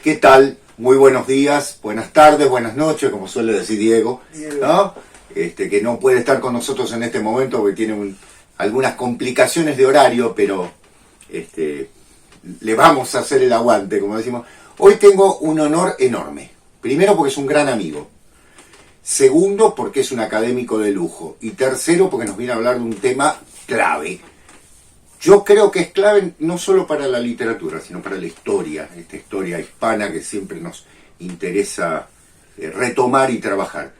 ¿Qué tal? Muy buenos días, buenas tardes, buenas noches, como suele decir Diego, ¿no? Que no puede estar con nosotros en este momento porque tiene algunas complicaciones de horario, pero le vamos a hacer el aguante, como decimos. Hoy tengo un honor enorme. Primero porque es un gran amigo. Segundo porque es un académico de lujo. Y tercero porque nos viene a hablar de un tema clave. Yo creo que es clave no solo para la literatura, sino para la historia, esta historia hispana que siempre nos interesa retomar y trabajar,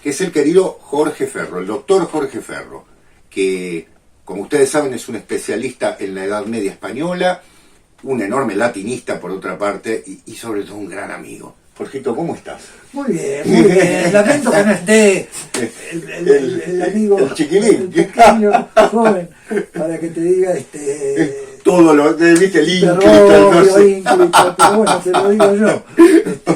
que es el querido Jorge Ferro, el doctor Jorge Ferro, que, como ustedes saben, es un especialista en la Edad Media española, un enorme latinista por otra parte, y sobre todo un gran amigo. Jorgito, ¿cómo estás? Muy bien, muy bien. Lamento que no esté el amigo, el chiquilín, el pequeño, joven, para que te diga todo lo, viste, el ínclito, pero bueno, te lo digo yo.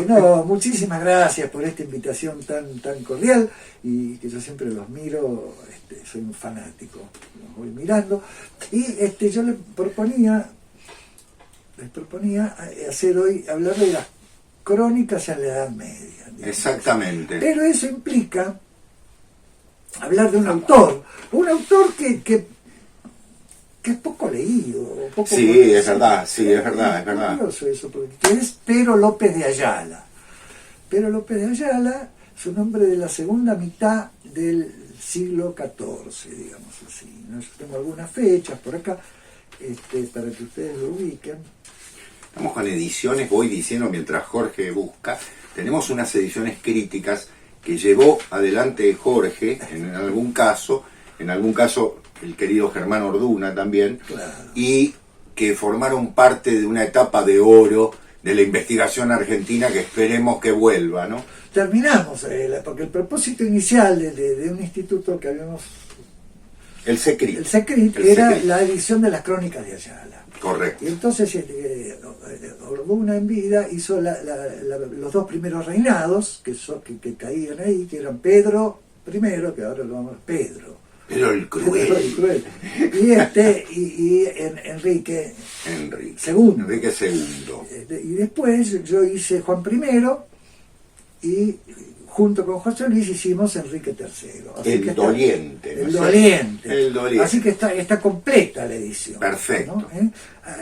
No, muchísimas gracias por esta invitación tan cordial, y que yo siempre los miro, soy un fanático, los voy mirando, y yo les proponía hablar de las crónicas en la Edad Media. Digamos. Exactamente. Pero eso implica hablar de un autor que es poco leído. Poco sí, conocido. Es verdad. Curioso eso, porque es Pero López de Ayala. Pero López de Ayala es un hombre de la segunda mitad del siglo XIV, digamos así, ¿no? Yo tengo algunas fechas por acá, para que ustedes lo ubiquen. Estamos con ediciones, voy diciendo mientras Jorge busca, tenemos unas ediciones críticas que llevó adelante Jorge, en algún caso el querido Germán Orduna también, claro. Y que formaron parte de una etapa de oro de la investigación argentina que esperemos que vuelva, ¿no? Terminamos, porque el propósito inicial de un instituto que habíamos... El CECRIT era la edición de las crónicas de Ayala. Correcto. Y entonces Orduna en vida hizo los dos primeros reinados que caían ahí, que eran Pedro I, que ahora lo vamos a Pedro el Cruel. Y Enrique II. Y después yo hice Juan I y junto con José Luis hicimos Enrique III. El doliente. Así que está completa la edición. Perfecto. ¿No?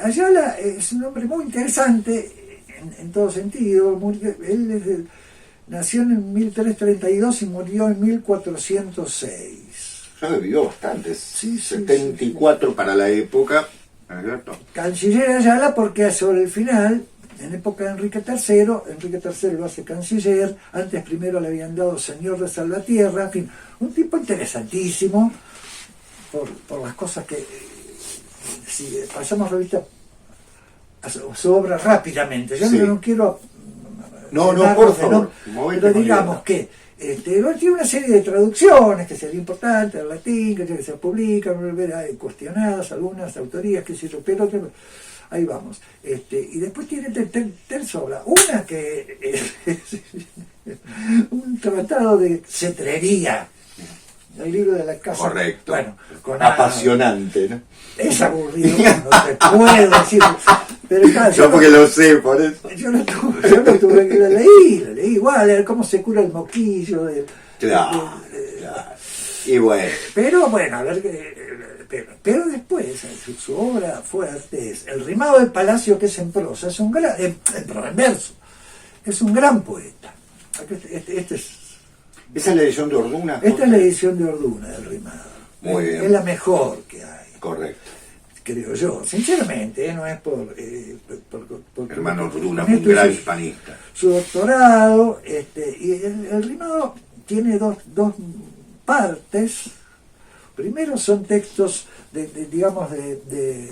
Ayala es un hombre muy interesante en todo sentido. Él nació en 1332 y murió en 1406. Ya vivió bastante, 74 sí. Para la época. Canciller Ayala porque sobre el final... En época de Enrique III lo hace canciller, antes primero le habían dado señor de Salvatierra, en fin, un tipo interesantísimo por las cosas que, si pasamos revista a su obra rápidamente, yo no quiero... No, por favor. Pero digamos que tiene una serie de traducciones que sería importante al latín, que se publican, cuestionadas algunas autorías, qué sé yo, pero... Ahí vamos. Y después tiene tres obras. Una que es un tratado de cetrería. El libro de la casa. Correcto. Bueno, apasionante, ¿no? Es aburrido, no te puedo decir. Pero claro, yo porque lo sé, por eso. Yo no tuve que lo leí igual, a ver cómo se cura el moquillo. Claro. Y bueno. Pero bueno, a ver pero después su obra fuerte es El rimado del palacio, que es en prosa, es un gran, en verso, es un gran poeta. ¿Esa es la edición de Orduna? Esta es la edición de Orduna del rimado. Muy bien. Es la mejor que hay. Correcto. Creo yo, sinceramente, no es por hermano Orduna, un gran hispanista. Su doctorado, y el rimado tiene dos partes. Primero son textos digamos de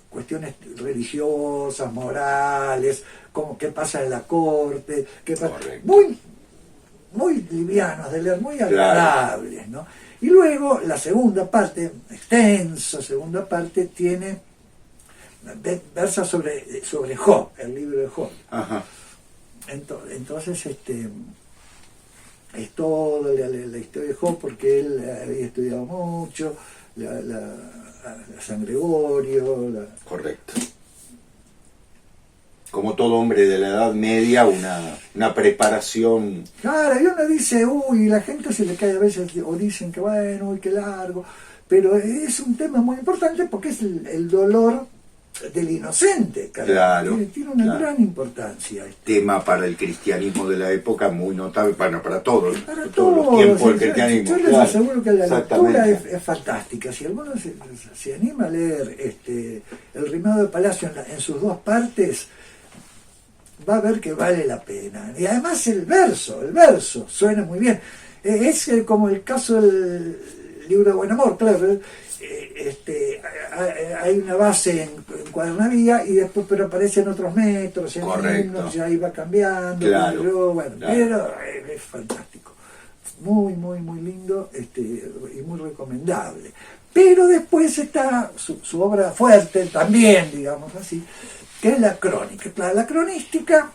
cuestiones religiosas, morales, como qué pasa en la corte, muy livianos de leer, muy agradables, ¿no? Y luego la segunda parte, extensa segunda parte, versa sobre Job, el libro de Job. Ajá. Entonces es toda la historia de Job, porque él había estudiado mucho, la San Gregorio. Correcto. como todo hombre de la Edad Media, una preparación. Claro, y uno dice, uy, la gente se le cae a veces, o dicen que bueno, uy, qué largo, pero es un tema muy importante porque es el dolor del inocente, Claro, tiene una claro. gran importancia. Tema para el cristianismo de la época muy notable, bueno, para todos, Para todos los todos, tiempos del yo cristianismo. les claro. aseguro que la lectura Exactamente. es fantástica. Si alguno se anima a leer El Rimado de Palacio en sus dos partes, va a ver que vale la pena. Y además el verso suena muy bien. Es como el caso del libro de Buen Amor, claro. Hay una base en Cuadernavía y después pero aparecen otros metros, en Correcto. himnos, y ahí va cambiando. Claro, Bueno, claro. pero es fantástico. Muy, muy, muy lindo y muy recomendable. Pero después está su obra fuerte también, digamos así, que es la crónica. Claro, la cronística,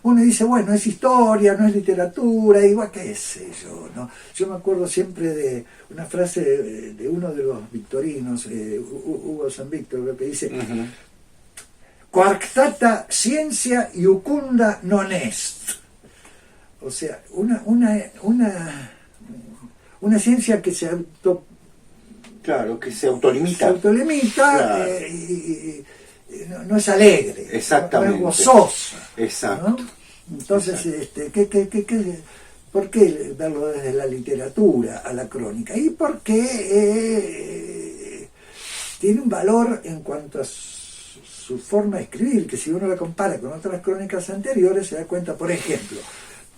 uno dice, bueno, es historia, no es literatura, igual qué sé yo, ¿no? Yo me acuerdo siempre de una frase de uno de los victorinos, Hugo San Víctor, que dice, Quartata ciencia iucunda non est. O sea, una ciencia que se Claro, que se autolimita. autolimita, Claro. y no es alegre, Exactamente. no es gozosa. Exacto. ¿No? Entonces, ¿por qué verlo desde la literatura a la crónica? Y porque tiene un valor en cuanto a su forma de escribir, que si uno la compara con otras crónicas anteriores, se da cuenta, por ejemplo,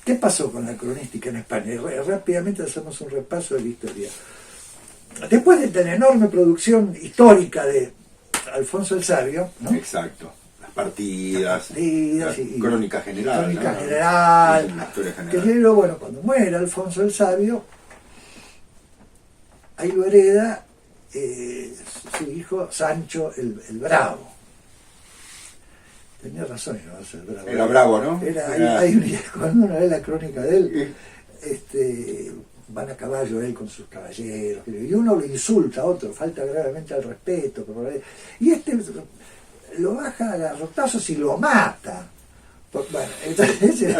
¿qué pasó con la cronística en España? Y rápidamente hacemos un repaso de la historia. Después de la enorme producción histórica de Alfonso el Sabio, ¿no? Exacto. Las partidas, Partidas la y crónica general. Crónica ¿no? general. La historia Que general. luego, bueno, cuando muere Alfonso el Sabio, ahí lo hereda su hijo Sancho el Bravo. Tenía razón, no va a ser bravo. Era bravo, ¿no? Cuando uno lee la crónica de él, van a caballo él con sus caballeros, y uno lo insulta a otro, falta gravemente al respeto, y lo baja a garrotazos y lo mata. Bueno, entonces,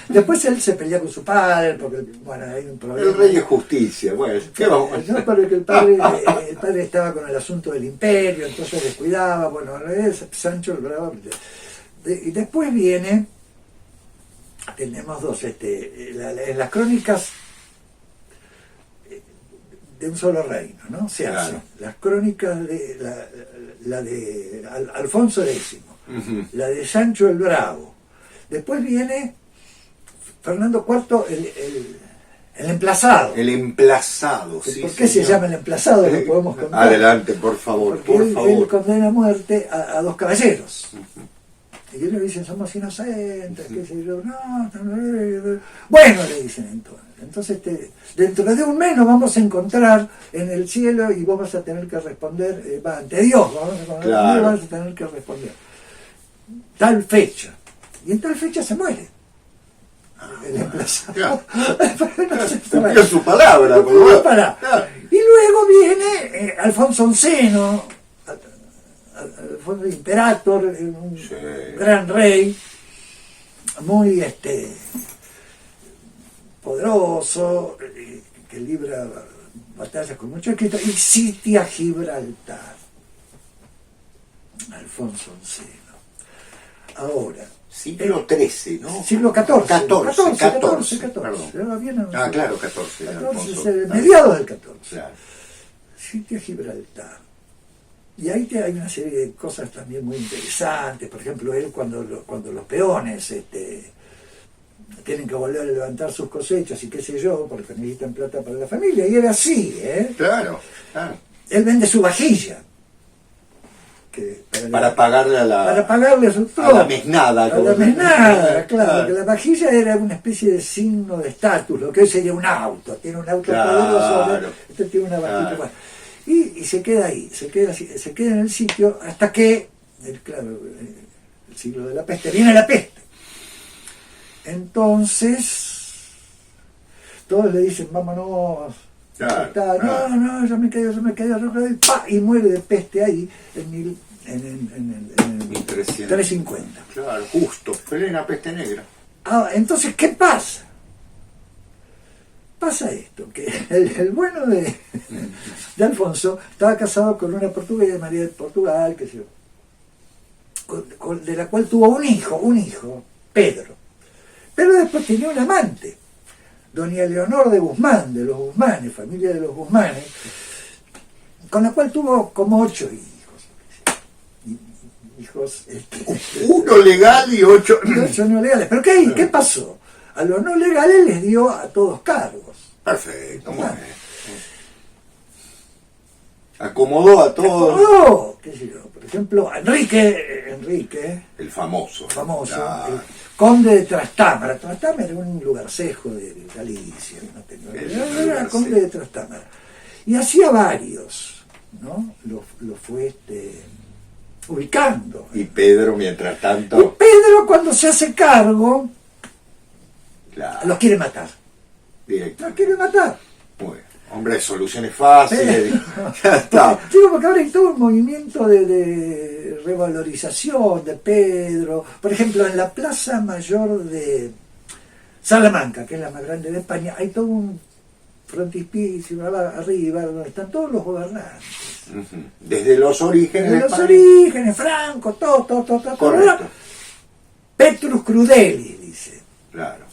después él se pelea con su padre, porque bueno, hay un problema. El rey es justicia, bueno, ¿qué vamos a hacer? No, pero que el padre estaba con el asunto del imperio, entonces descuidaba, bueno, Sancho el Bravo. Y después tenemos dos, en las crónicas de un solo reino, ¿no? Se hace. Claro. Las crónicas de la de Alfonso X, la de Sancho el Bravo. Después viene Fernando IV el emplazado. El emplazado, sí. ¿Por qué se llama el emplazado? Lo podemos contar. Adelante, por favor, Porque por favor. él condena a muerte a dos caballeros. Y ellos le dicen, somos inocentes, qué sé yo. No, bueno, le dicen entonces. Dentro de un mes nos vamos a encontrar en el cielo y vos vas a tener que responder, ante Dios, Claro. vas a tener que responder. Tal fecha. Y en tal fecha se muere. El emplazado. Claro. No sé, Cumplió su palabra. por Cumplió lo su palabra. Claro. Y luego viene Alfonso XI, Alfonso Imperator, un Sí. gran rey, muy poderoso, que libra batallas con mucho éxito, y sitia Gibraltar. Alfonso XI. Ahora, Siglo XIII, ¿no? siglo XIV. 14. XIV. Perdón. Claro, 14. Mediados del XIV. Claro. Sitia Gibraltar. Y ahí hay una serie de cosas también muy interesantes. Por ejemplo, él cuando los peones tienen que volver a levantar sus cosechas y qué sé yo, porque necesitan plata para la familia. Y era así, ¿eh? Claro. Él vende su vajilla. Para pagarle a la... Para pagarle a su a la mesnada. A la mesnada, claro. Que la vajilla era una especie de signo de estatus, lo que hoy sería un auto. Tiene un auto poderoso, este tiene una vajilla. Claro. Bueno, y se queda ahí, se queda en el sitio hasta que, el siglo de la peste, viene la peste. Entonces, todos le dicen, vámonos Claro, Está, claro. no, yo me quedé, y, ¡pa! Y muere de peste ahí en el 350. Claro, justo, plena peste negra. Ah, entonces, ¿qué pasa? Pasa esto, que el bueno de Alfonso estaba casado con una portuguesa, María de Portugal, que se, de la cual tuvo un hijo, Pedro. Pero después tenía un amante, doña Leonor de Guzmán, de los Guzmanes, familia de los Guzmanes, con la cual tuvo como 8 hijos. Uno legal y 8... 8 no legales. ¿Pero qué pasó? A los no legales les dio a todos cargos. Perfecto, muy bien. Acomodó a todos. Acomodó, qué sé yo, por ejemplo, Enrique, El famoso. Claro. el conde de Trastámara. Trastámara era un lugarcejo de Galicia, no era conde de Trastámara. Y hacía varios, ¿no? Lo fue ubicando. Y Pedro, mientras Y tanto... Pedro, cuando se hace cargo, Claro, los quiere matar. directo. Los quiere matar. Muy bien. Hombre, soluciones fáciles. Ya está. Digo, porque ahora hay todo un movimiento de revalorización de Pedro. Por ejemplo, en la Plaza Mayor de Salamanca, que es la más grande de España, hay todo un frontispicio arriba donde están todos los gobernantes. Ujú. Desde los orígenes. Desde los España. orígenes, Franco, todo. Correcto. Petrus Crudeli, dice. Claro.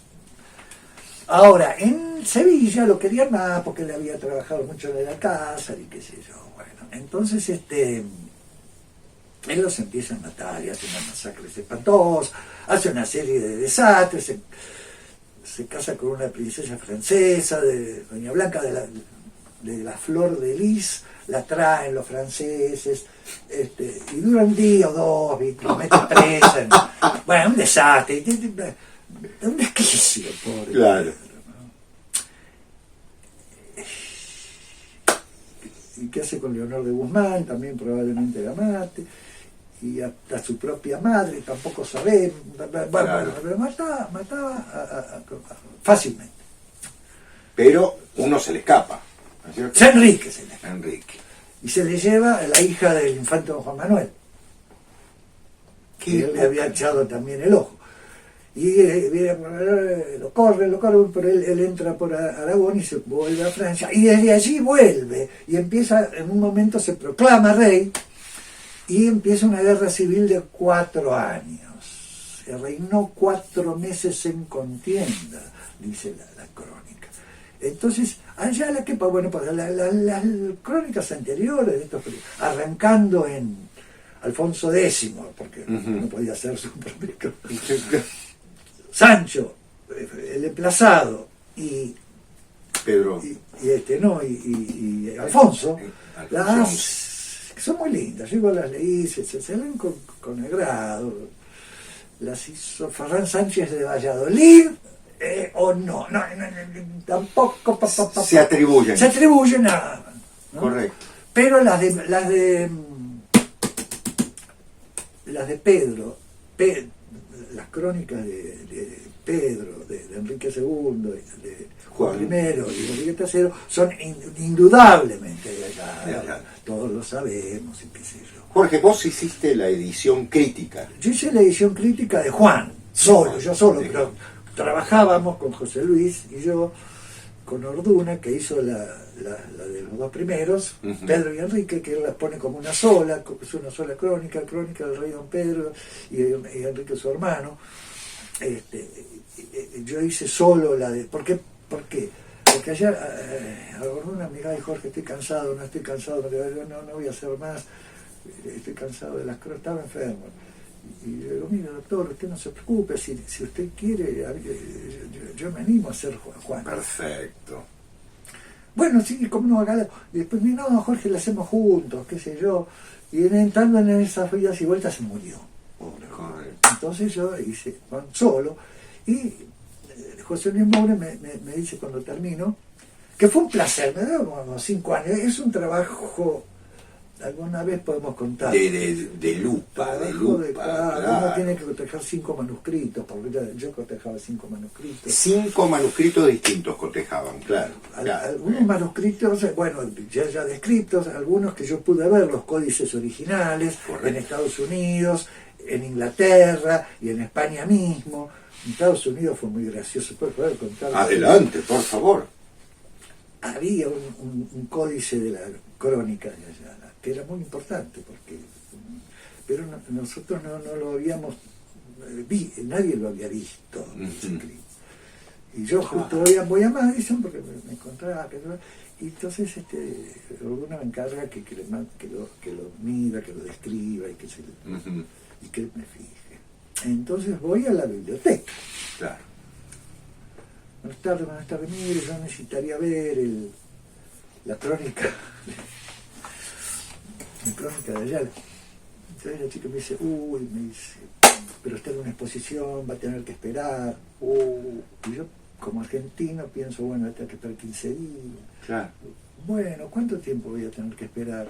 Ahora, en Sevilla lo querían más porque él había trabajado mucho en el Alcázar y qué sé yo. Bueno, entonces él los empieza a matar y hace una masacre espantosa, hace una serie de desastres, se casa con una princesa francesa, de Doña Blanca de la Flor de Lis, la traen los franceses, y dura un día o dos, y lo meten presa. Bueno, un desastre. Un desquicio, pobre. Claro. Pedro, ¿no? ¿Y qué hace con Leonor de Guzmán? También probablemente la mate. Y hasta su propia madre, tampoco sabemos. Bueno, Claro. pero mataba fácilmente. Pero uno se le escapa. ¿No es cierto? Enrique se le. Enrique. Y se le lleva a la hija del infante don Juan Manuel, que él le había echado también el ojo. Y lo corre, pero él entra por Aragón y se vuelve a Francia, y desde allí vuelve, y empieza, en un momento se proclama rey, y empieza una guerra civil de 4 años. Se reinó 4 meses en contienda, dice la crónica. Entonces, allá bueno, pues las crónicas anteriores de estos periodos, arrancando en Alfonso X, porque no podía ser su propio Sancho, el emplazado, y Pedro. y Alfonso, Alfonso. que son muy lindas, yo igual las leí, se leen con agrado. Las hizo Ferran Sánchez de Valladolid, o no, tampoco Se atribuyen. se atribuyen a, ¿no? Correcto. Pero las de Pedro, las crónicas de Pedro, de Enrique II, de Juan I y de Enrique III son indudablemente de allá, todos lo sabemos y qué sé yo. Jorge, vos hiciste la edición crítica. Yo hice la edición crítica de Juan, yo solo, pero trabajábamos con José Luis y yo, con Orduna, que hizo la de los 2 primeros, Pedro y Enrique, que él las pone como una sola, es una sola crónica del rey don Pedro y Enrique su hermano. Yo hice solo la de... ¿Por qué? Porque ayer a Orduna, mirá, y Jorge, estoy cansado, no voy a hacer más, estoy cansado de las crónicas, estaba enfermo. Y yo digo, mira, doctor, usted no se preocupe, si usted quiere, yo me animo a hacer Juan. Perfecto. Bueno, sí, como no, acá. Y después, no, Jorge, lo hacemos juntos, qué sé yo. Y entrando en esas idas y vueltas se murió. Pobre. Entonces yo hice Juan solo. Y José Luis Moure me dice cuando termino, que fue un placer, me dio como 5 años. Es un trabajo alguna vez podemos contar. De lupa, de lupa. Uno Claro. tiene que cotejar 5 manuscritos, porque yo cotejaba 5 manuscritos. 5 manuscritos distintos cotejaban, claro. claro. Algunos manuscritos, bueno, ya descritos, algunos que yo pude ver, los códices originales, Correcto. en Estados Unidos, en Inglaterra y en España mismo. En Estados Unidos fue muy gracioso, puedo poder contar. Adelante, por favor. Había un códice de la crónica de Ayala, que era muy importante, pero nosotros no lo habíamos nadie lo había visto. Y yo justo voy a Madison porque me encontraba, y entonces alguna me encarga que lo mida, que lo describa y que me fije. Entonces voy a la biblioteca. Claro. Buenas tardes, mire, yo necesitaría ver la crónica de Ayala. Entonces la chica me dice, pero está en una exposición, va a tener que esperar. Y yo, como argentino, pienso, bueno, tengo que esperar 15 días. Claro. Bueno, ¿cuánto tiempo voy a tener que esperar?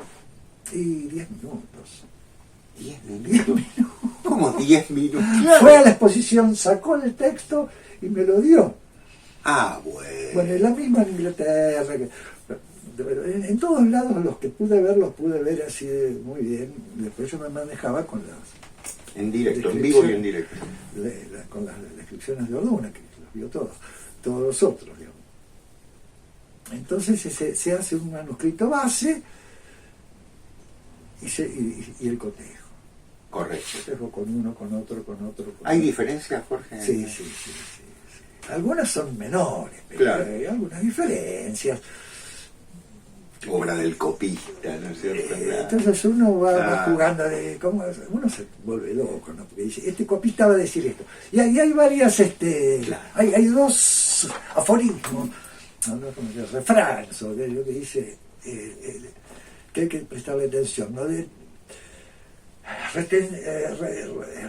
Y 10 minutos. 10 10 minutos. minutos. ¿Cómo 10 minutos? Fue a la exposición, sacó el texto y me lo dio. Ah, bueno. Bueno, es la misma en Inglaterra. En todos lados los que pude ver así muy bien. Después yo me manejaba con las... En directo, en vivo y en directo. Con las descripciones de Orduna, que los vio todos los otros, digamos. Entonces se hace un manuscrito base y el cotejo. Correcto. Cotejo con uno, con otro. ¿Hay diferencias, Jorge? Sí. Algunas son menores, pero Claro. hay algunas diferencias. Obra del copista, ¿no es cierto? Claro. Entonces uno va Claro. jugando uno se vuelve loco, ¿no? Porque dice, este copista va a decir esto. Y hay varias, Claro. hay 2 aforismos, refranes, o de lo que dice, que hay que prestarle atención, ¿no?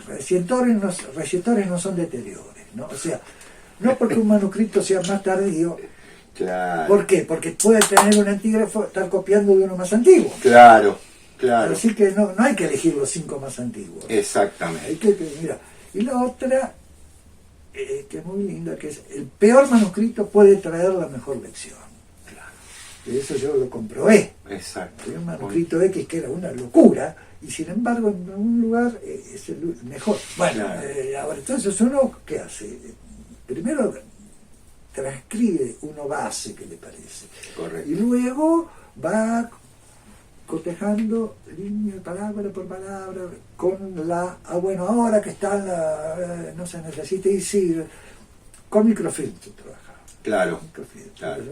Recientores no son deteriores, ¿no? O sea, no porque un manuscrito sea más tardío. Claro. ¿Por qué? Porque puede tener un antígrafo, estar copiando de uno más antiguo. Claro. Así que no hay que elegir los 5 más antiguos. Exactamente. Hay que mira. Y la otra, que es muy linda, que es el peor manuscrito puede traer la mejor lección. Claro. Y eso yo lo comprobé. Exacto. Había un manuscrito X que era una locura, y sin embargo en un lugar es el mejor. Bueno, Claro. ahora entonces uno, ¿qué hace? Primero transcribe uno base que le parece. Correcto. Y luego va cotejando línea, palabra por palabra, con bueno, ahora que está no se necesita decir, con microfilm se trabajaba. Claro. Microfilm. Claro.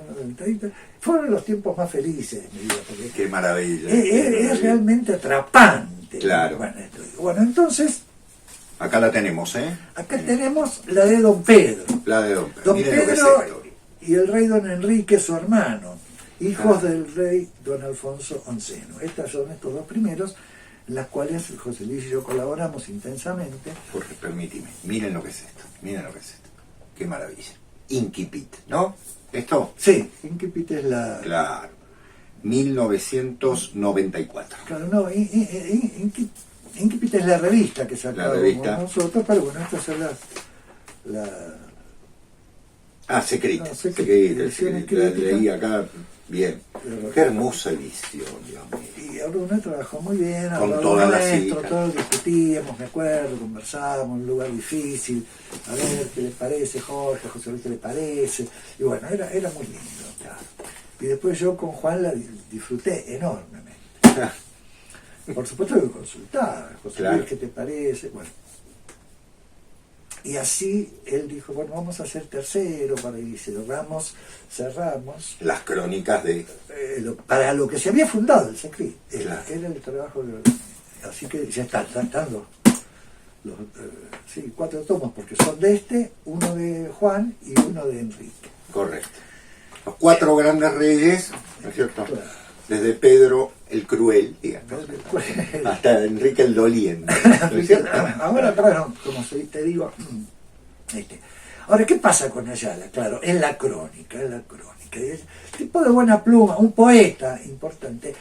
Fueron los tiempos más felices de mi vida, porque Qué maravilla. es realmente atrapante. Claro. Bueno, entonces, Acá la tenemos, ¿eh? acá tenemos la de Don Pedro. La de Don Pedro. Don Miren lo que es Pedro esto. y el rey Don Enrique, su hermano, hijos Ah. del rey Don Alfonso XI. Estos son estos 2 primeros, en las cuales José Luis y yo colaboramos intensamente. Jorge, permíteme. Miren lo que es esto. Miren lo que es esto. Qué maravilla. Inquipit, ¿no? ¿Esto? Sí, Incipit es la... Claro. 1994. Claro, no, Incipit es la revista que sacamos nosotros, pero bueno, esta es Ah, secreta. No, Secreta. edición La crítica. leí acá. Bien. Qué hermosa edición, Dios mío. Y Orduna trabajó muy bien, Con hablaba todas las nuestro, citas. todos discutíamos, me acuerdo, conversábamos, un lugar difícil, a ver qué le parece Jorge, a José Luis qué le parece, y bueno, era muy lindo. Claro. Y después yo con Juan la disfruté enormemente. Por supuesto que consultaba, José Claro. Luis, ¿qué te parece? Bueno. Y así él dijo, bueno, vamos a hacer tercero para ir, cerramos Las crónicas de... para lo que se había fundado el secreto. Claro. Era el trabajo así que ya están los 4 tomos, porque son de uno de Juan y uno de Enrique. Correcto. Los 4 grandes reyes, ¿no es cierto? Claro. Desde Pedro el Cruel, digamos, hasta Enrique el Doliente. ¿No es cierto? Ahora, claro, como te digo, ahora, ¿qué pasa con Ayala? Claro, en la crónica, es tipo de buena pluma, un poeta importante.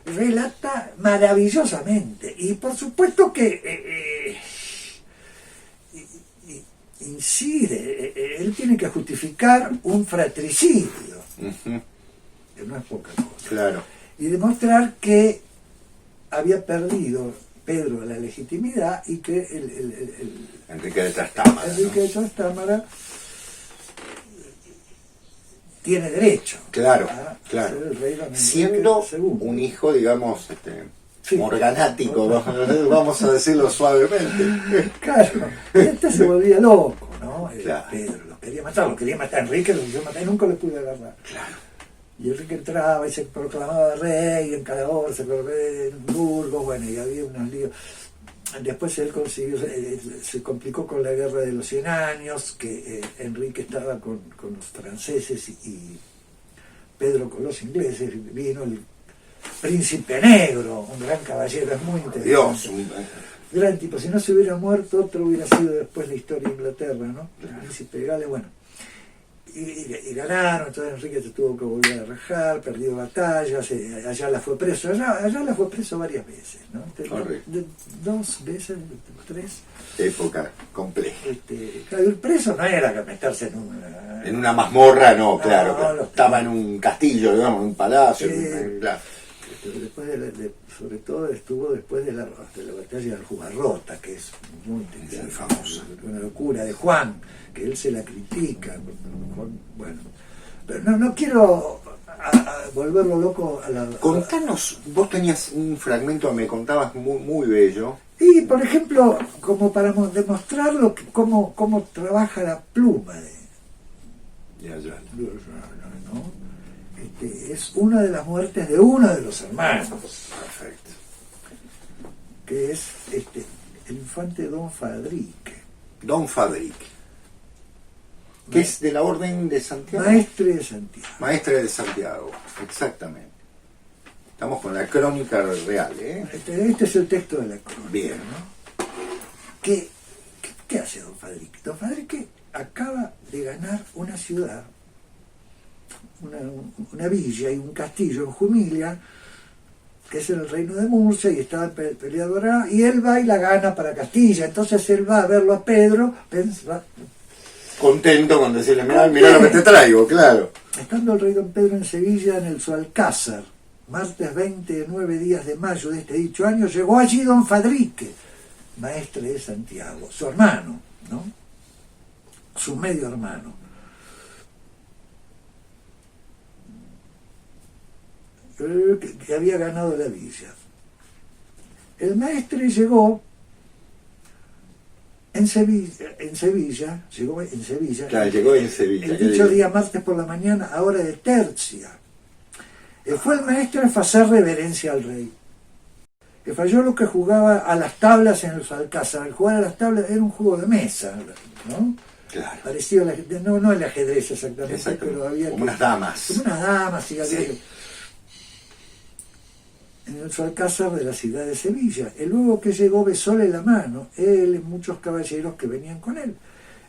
relata maravillosamente. Y por supuesto que incide, él tiene que justificar un fratricidio, que no es poca cosa. Claro. Y demostrar que había perdido Pedro la legitimidad y que Enrique de Trastámara. Enrique de Trastámara tiene derecho Claro, a claro. ser el rey don Enrique Siendo II. un hijo, digamos, Sí. morganático, vamos a decirlo suavemente. Claro, este se volvía loco, ¿no? Claro. Pedro lo quería matar a Enrique, lo quería matar y nunca lo pude agarrar. Claro. Y Enrique entraba y se proclamaba rey en Calahorra, se proclamaba en Burgos, bueno, y había unos líos. Después él consiguió, se complicó con la guerra de los 100 años, que Enrique estaba con los franceses y Pedro con los ingleses. Vino el príncipe negro, un gran caballero, es muy interesante. Dios. Gran tipo, si no se hubiera muerto, otro hubiera sido después la historia de Inglaterra, ¿no? El príncipe de Gales, bueno. Y ganaron, entonces Enrique se tuvo que volver a rajar, perdió batallas, Ayala fue preso, Ayala fue preso varias veces, ¿no? Dos veces, tres. Época compleja. Claro, el preso no era que meterse En una mazmorra, no, claro. no, Estaba en un castillo, digamos, en un palacio. Claro. Después sobre todo estuvo después de la batalla de Jugarrota, que es muy interesante, famosa, una locura de Juan, que él se la critica, bueno, pero no quiero volverlo loco a la... Contanos, vos tenías un fragmento, me contabas muy bello. Y por ejemplo, como para demostrar cómo trabaja la pluma de Ayala, ¿no? Es una de las muertes de uno de los hermanos. Perfecto. Que es el infante Don Fadrique. Don Fadrique. Que es de la Orden de Santiago. Maestre de Santiago. Maestre de Santiago, exactamente. Estamos con la crónica real, ¿eh? Este es el texto de la crónica. Bien. ¿No? ¿Qué hace Don Fadrique? Don Fadrique acaba de ganar una ciudad, una villa y un castillo en Jumilia, que es en el reino de Murcia, y estaba peleado ahora, y él va y la gana para Castilla. Entonces él va a verlo a Pedro, contento con decirle, mirá lo que te traigo, claro. Estando el rey don Pedro en Sevilla, en su alcázar, martes 29 días de mayo de este dicho año, llegó allí Don Fadrique, maestre de Santiago, su hermano, ¿no? Su medio hermano. Que había ganado la villa. El maestre llegó en Sevilla. Claro, llegó en Sevilla. El dicho día martes por la mañana, a hora de tercia. Fue el maestro a hacer reverencia al rey. Que falló lo que jugaba a las tablas en los alcázar. Al jugar a las tablas era un juego de mesa, ¿no? Claro. Parecido no el ajedrez exactamente, pero había como unas damas. Como unas damas, y había sí. En su alcázar de la ciudad de Sevilla. El luego que llegó besóle la mano, él y muchos caballeros que venían con él.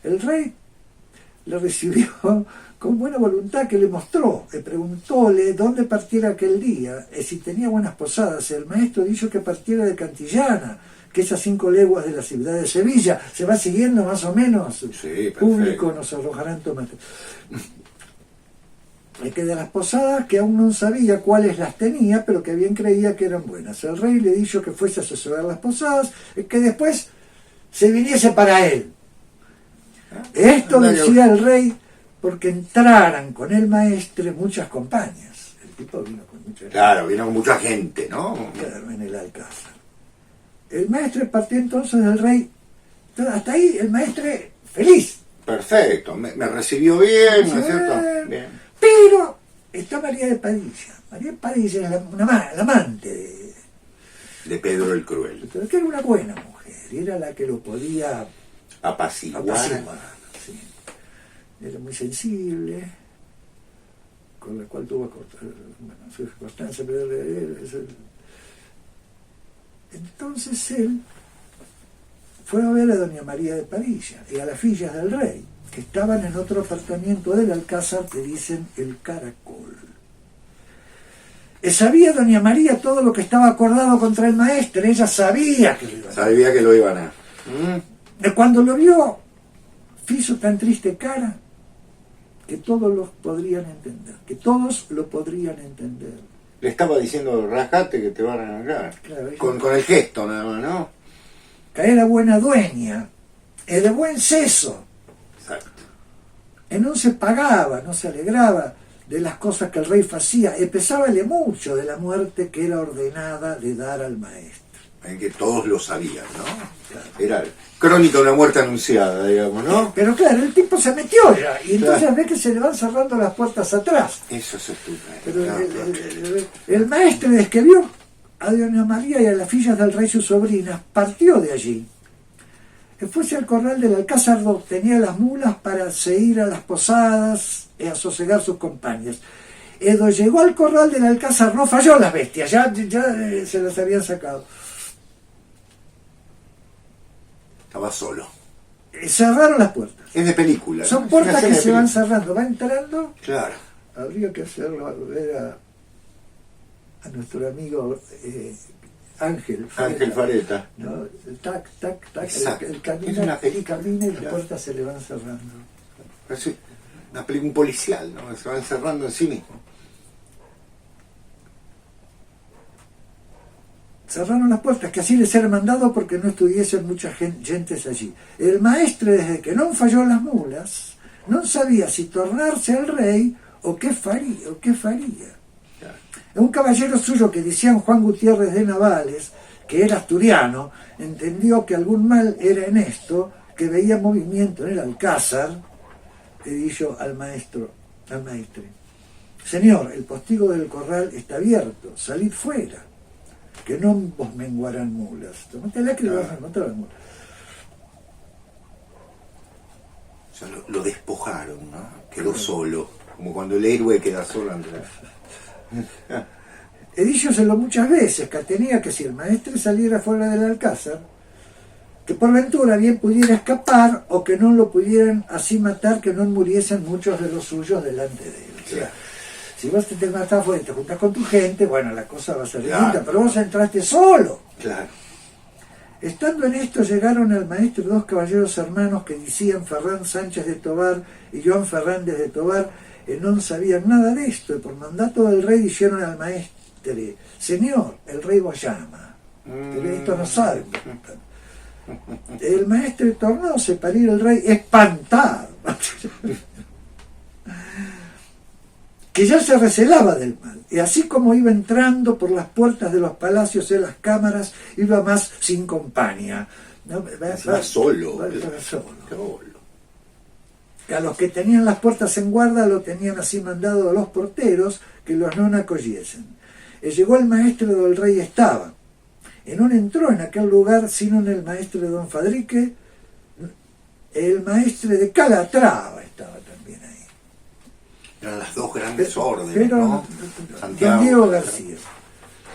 El rey le recibió con buena voluntad, que le mostró, le preguntóle dónde partiera aquel día, si tenía buenas posadas. El maestro dijo que partiera de Cantillana, que es a 5 leguas de la ciudad de Sevilla. Se va siguiendo más o menos. Sí, público nos arrojarán tomates. Que de las posadas, que aún no sabía cuáles las tenía, pero que bien creía que eran buenas. El rey le dijo que fuese a asesorar las posadas, que después se viniese para él. Esto decía el rey porque entraran con el maestre muchas compañías. El tipo vino con mucha gente. Claro, vino con mucha gente, ¿no? Claro, en el alcázar. El maestre partió entonces del rey. Hasta ahí el maestre feliz. Perfecto, me recibió bien, ¿no es cierto? Bien. Pero está María de Padilla. María de Padilla era la amante de Pedro el Cruel. Pero que era una buena mujer, y era la que lo podía apaciguar. Sí. Era muy sensible, con la cual tuvo su constancia. Entonces él fue a ver a doña María de Padilla y a las fillas del rey, que estaban en otro apartamento del alcázar que dicen el Caracol. Sabía doña María todo lo que estaba acordado contra el maestre, ella sabía que lo iban a hacer. Sabía que lo iban a... Cuando lo vio, hizo tan triste cara que todos lo podrían entender, Le estaba diciendo, rajate que te van a agarrar. Claro, con el gesto nada más, ¿no? Que era buena dueña, de buen seso, Exacto. non se pagaba, no se alegraba de las cosas que el rey hacía, y pesábale mucho de la muerte que era ordenada de dar al maestro. En que todos lo sabían, ¿no? Claro. Era crónica de una muerte anunciada, digamos, ¿no? Pero claro, el tipo se metió ya, y entonces Claro. ve que se le van cerrando las puertas atrás. Eso es estúpido. Pero Claro, el maestro, desde que vio a doña María y a las fillas del rey, sus sobrinas, partió de allí. Fuese al corral del Alcázar, donde tenía las mulas para ir a las posadas y a sosegar sus compañías. Cuando llegó al corral del Alcázar no falló las bestias, ya se las habían sacado. Estaba solo. Cerraron las puertas. Es de película. Son ¿no? puertas Es una que serie se de van película. cerrando, va entrando. Claro. Habría que hacerlo ver a nuestro amigo Ángel Fareta. ¿no? Tac, tac, tac, Exacto. el Es camina, una y película. camina y las Claro. puertas se le van cerrando. Parece una película policial, ¿no? Se van encerrando en sí mismo. Cerraron las puertas, que así les era mandado porque no estuviesen muchas gentes allí. El maestre, desde que no falló las mulas, no sabía si tornarse al rey o qué faría. Claro. Un caballero suyo que decían Juan Gutiérrez de Navales, que era asturiano, entendió que algún mal era en esto, que veía movimiento en el alcázar, le dijo al maestre: Señor, el postigo del corral está abierto, salid fuera, que no vos menguarán mulas. Tómatela que le vas a encontrar mulas. O sea, lo despojaron, ¿no? Quedó solo. Como cuando el héroe queda solo ante la... He díchoselo muchas veces, que tenía que si el maestre saliera fuera del alcázar, que por ventura bien pudiera escapar o que no lo pudieran así matar, que no muriesen muchos de los suyos delante de él. O sea, si vos te matás afuera y te juntás con tu gente, bueno, la cosa va a ser distinta, pero vos entraste solo. Claro. Estando en esto, llegaron al maestro dos caballeros hermanos que decían Ferrán Sánchez de Tobar y Joan Fernández de Tobar, no sabían nada de esto, y por mandato del rey dijeron al maestre: Señor, el rey vos llama. Esto no sabe. El maestre tornóse para ir el rey espantado, que ya se recelaba del mal, y así como iba entrando por las puertas de los palacios en las cámaras, iba más sin compañía. ¿No? Va solo. Va solo. Solo. A los que tenían las puertas en guarda lo tenían así mandado a los porteros que los no acogiesen. Llegó el maestre del rey estaba. No entró en aquel lugar sino en el maestre de Don Fadrique, el maestre de Calatrava estaba también ahí. Eran las dos grandes órdenes, Pero ¿no? Don Diego García,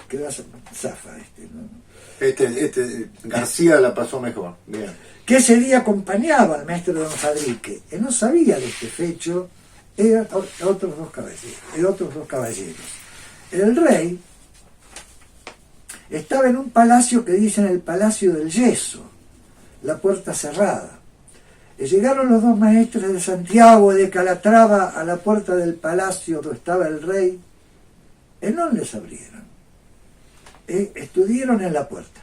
que va zafa ¿no? García la pasó mejor. Bien. Que ese día acompañaba al maestro de Don Fadrique, y no sabía de este fecho, eran otros dos caballeros. El rey estaba en un palacio que dicen el Palacio del Yeso, la puerta cerrada. Llegaron los dos maestres de Santiago y de Calatrava a la puerta del palacio donde estaba el rey, y no les abrieron. Estuvieron en la puerta.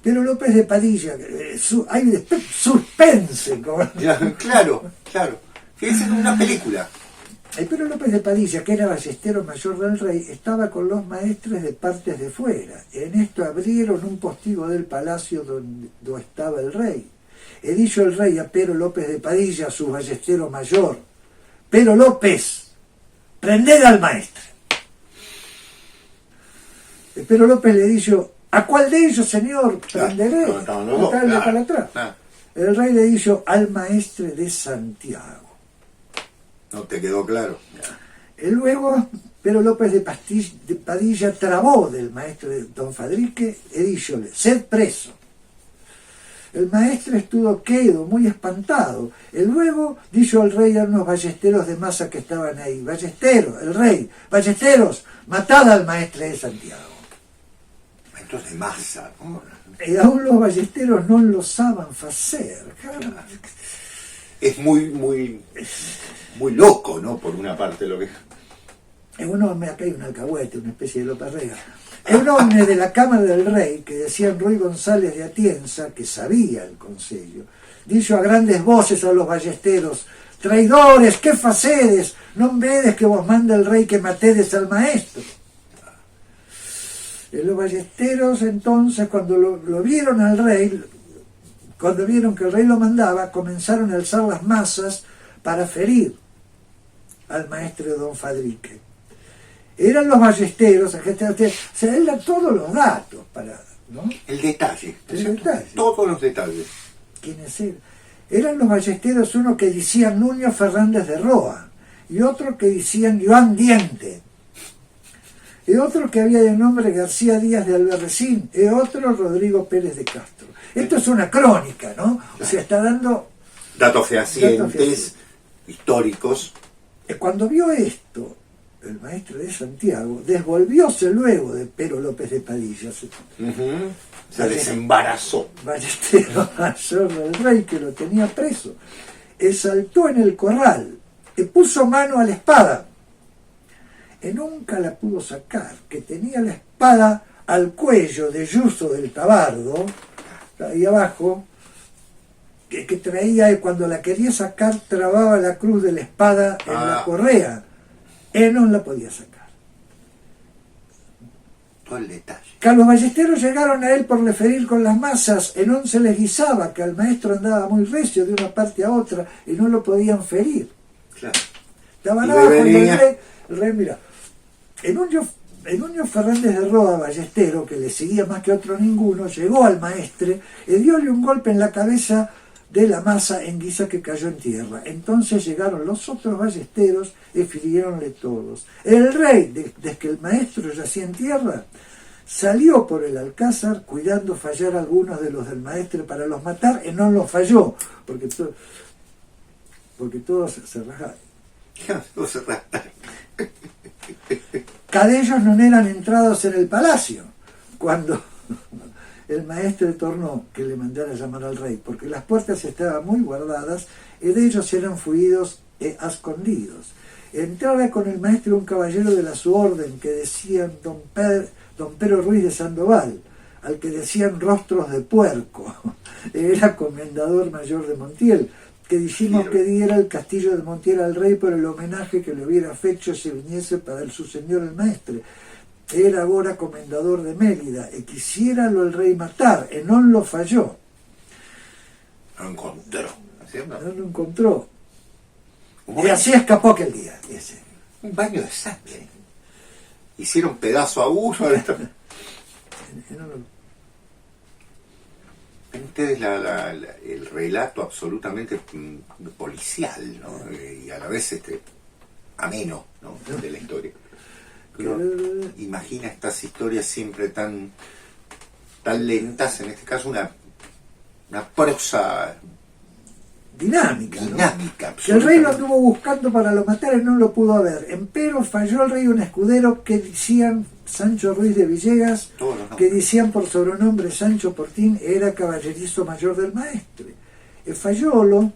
Pero López de Padilla, hay suspense. Claro. Fíjense en una película. Pero López de Padilla, que era ballestero mayor del rey, estaba con los maestres de partes de fuera. En esto abrieron un postigo del palacio donde estaba el rey. Dicho el rey a Pero López de Padilla, su ballestero mayor: Pero López, prended al maestre. Pero López le dijo: ¿a cuál de ellos, señor, prenderé? Estaban los dos, claro. El rey le dijo: al maestre de Santiago. No te quedó claro. Luego, Pero López de Padilla trabó del maestro de Don Fadrique y díjole: sed preso. El maestre estuvo quedo, muy espantado. Y luego dijo al rey a unos ballesteros de masa que estaban ahí: ballesteros, el rey, ballesteros, matad al maestre de Santiago. Maestros de masa, ¿no? Y aún los ballesteros no lo saben hacer. Es muy loco, ¿no? Por una parte lo que... Es un hombre, acá hay un alcahuete, una especie de López Rega. Es un hombre de la Cámara del Rey, que decían Ruy González de Atienza, que sabía el consejo, dijo a grandes voces a los ballesteros: traidores, ¿qué facedes? ¿No vedes que vos manda el rey que matedes al maestro? Y los ballesteros entonces, cuando lo vieron al rey, cuando vieron que el rey lo mandaba, comenzaron a alzar las masas para ferir al maestro don Fadrique. Eran los ballesteros, o sea, eran todos los datos para, ¿no? El detalle. El detalle. Todos los detalles. ¿Quiénes eran? Eran los ballesteros, uno que decían Nuño Fernández de Roa, y otro que decían Joan Diente, y otro que había de nombre García Díaz de Albarracín, y otro Rodrigo Pérez de Castro. Esto es una crónica, ¿no? O sea, está dando datos fehacientes, históricos. Cuando vio esto, el maestro de Santiago desvolvióse luego de Pero López de Padilla. Se desembarazó. Ballestero mayor del rey, que lo tenía preso, saltó en el corral y puso mano a la espada. Y nunca la pudo sacar, que tenía la espada al cuello de Yuso del Tabardo, ahí abajo, que traía, y cuando la quería sacar trababa la cruz de la espada en la correa, y no la podía sacar. Todo el detalle. Que a los ballesteros llegaron a él por referir con las masas, y no se les guisaba, que al maestro andaba muy recio de una parte a otra y no lo podían ferir. Claro. Estaban abajo y el rey, mira, en Nuño Fernández de Roa, ballestero, que le seguía más que otro ninguno, llegó al maestre y dióle un golpe en la cabeza de la masa en guisa que cayó en tierra. Entonces llegaron los otros ballesteros y firiéronle todos. El rey, desde que el maestro yacía en tierra, salió por el alcázar cuidando fallar a algunos de los del maestre para los matar, y no los falló, porque todos se rajaron. Todos se rajaron. Cadellos no eran entrados en el palacio cuando el maestre tornó que le mandara llamar al rey, porque las puertas estaban muy guardadas y de ellos eran fuidos e escondidos. Entraba con el maestre un caballero de la su orden que decían don Pedro Ruiz de Sandoval, al que decían Rostros de Puerco. Era comendador mayor de Montiel, que dijimos que diera el castillo de Montiel al rey por el homenaje que le hubiera fecho si viniese para el su señor el maestre. Era ahora comendador de Mérida, y quisiéralo el rey matar, y no lo falló. No encontró. No lo encontró. Y así escapó aquel día. Ese. Un baño de sangre. Hicieron pedazo a uno. Ustedes el relato absolutamente policial, ¿no? Y a la vez ameno, ¿no? De la historia. Uno imagina estas historias siempre tan lentas, en este caso una prosa dinámica, ¿no? Que el rey lo anduvo buscando para lo matar y no lo pudo haber. Empero falló el rey un escudero que decían Sancho Ruiz de Villegas, que decían por sobrenombre Sancho Portín, era caballerizo mayor del maestre. Fallólo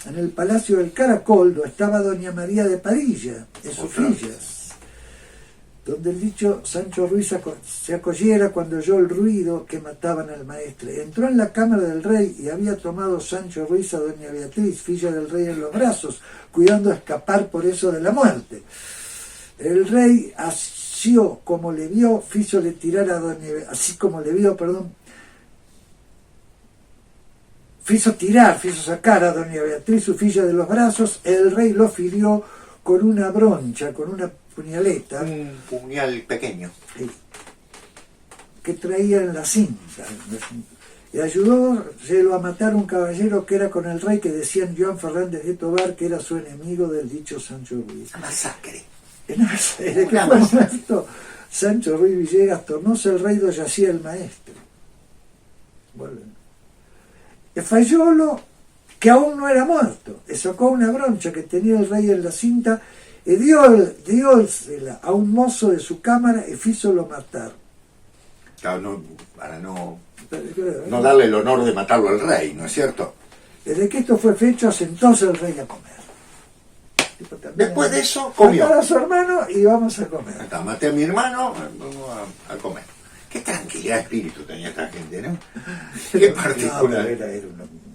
en el Palacio del Caracol, donde estaba doña María de Padilla, de sus fillas, donde el dicho Sancho Ruiz se acogiera cuando oyó el ruido que mataban al maestre. Entró en la cámara del rey y había tomado Sancho Ruiz a doña Beatriz, filla del rey, en los brazos, cuidando escapar por eso de la muerte. El rey asió como le vio, fízole tirar a doña así como le vio, fizo sacar a doña Beatriz, su filla, de los brazos. El rey lo firió con una broncha, con una puñaleta. Un puñal pequeño. Que traía en la cinta. Y ayudó a matar un caballero que era con el rey, que decían Joan Fernández de Tobar, que era su enemigo del dicho Sancho Ruiz. Masacre. De que fue muerto Sancho Ruiz Villegas, tornóse el rey do yacía el maestre. Bueno. e Faiolo, que aún no era muerto, e sacó una broncha que tenía el rey en la cinta e diósela a un mozo de su cámara e fízolo matar. Claro, no, para no darle el honor de matarlo al rey, ¿no es cierto? Desde que esto fue fecho, asentóse el rey a comer. Después de eso, comió. Matar a su hermano y vamos a comer. Hasta maté a mi hermano, vamos a comer. Qué tranquilidad de espíritu tenía esta gente, ¿no? Qué particular.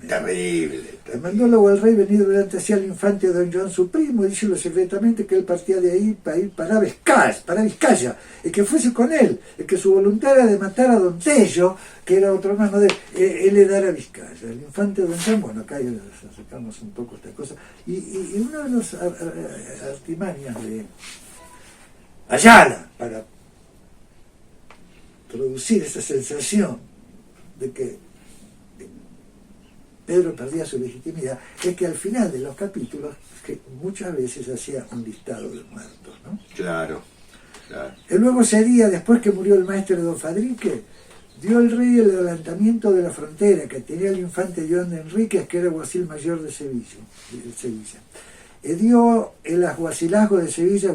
Terrible. Mandó al rey venido delante hacia el infante don Joan su primo, y díjelo secretamente que él partía de ahí para ir para Vizcaya, y que fuese con él, y que su voluntad era de matar a don Tello, que era otro hermano de él, le dará a Vizcaya. El infante don Joan, bueno, acá ya acercamos un poco esta cosa, y uno de los artimañas de Ayala para producir esa sensación de que Pedro perdía su legitimidad, es que al final de los capítulos, que muchas veces hacía un listado de muertos, ¿no? Claro, claro. Y luego ese día, después que murió el maestre don Fadrique, dio el rey el adelantamiento de la frontera que tenía el infante Joan de Enríquez, que era alguacil mayor de Sevilla. Dio el alguacilazgo de Sevilla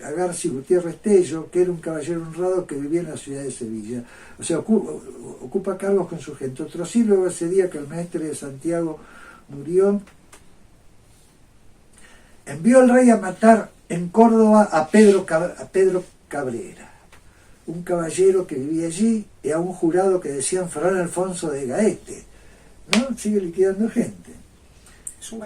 a Garci Gutiérrez Tello, que era un caballero honrado que vivía en la ciudad de Sevilla. O sea, ocupa cargos con su gente. Otro sí, luego ese día que el maestre de Santiago murió, envió el rey a matar en Córdoba a Pedro Cabrera, un caballero que vivía allí, y a un jurado que decían Fran Alfonso de Gaete, ¿no? Sigue liquidando gente.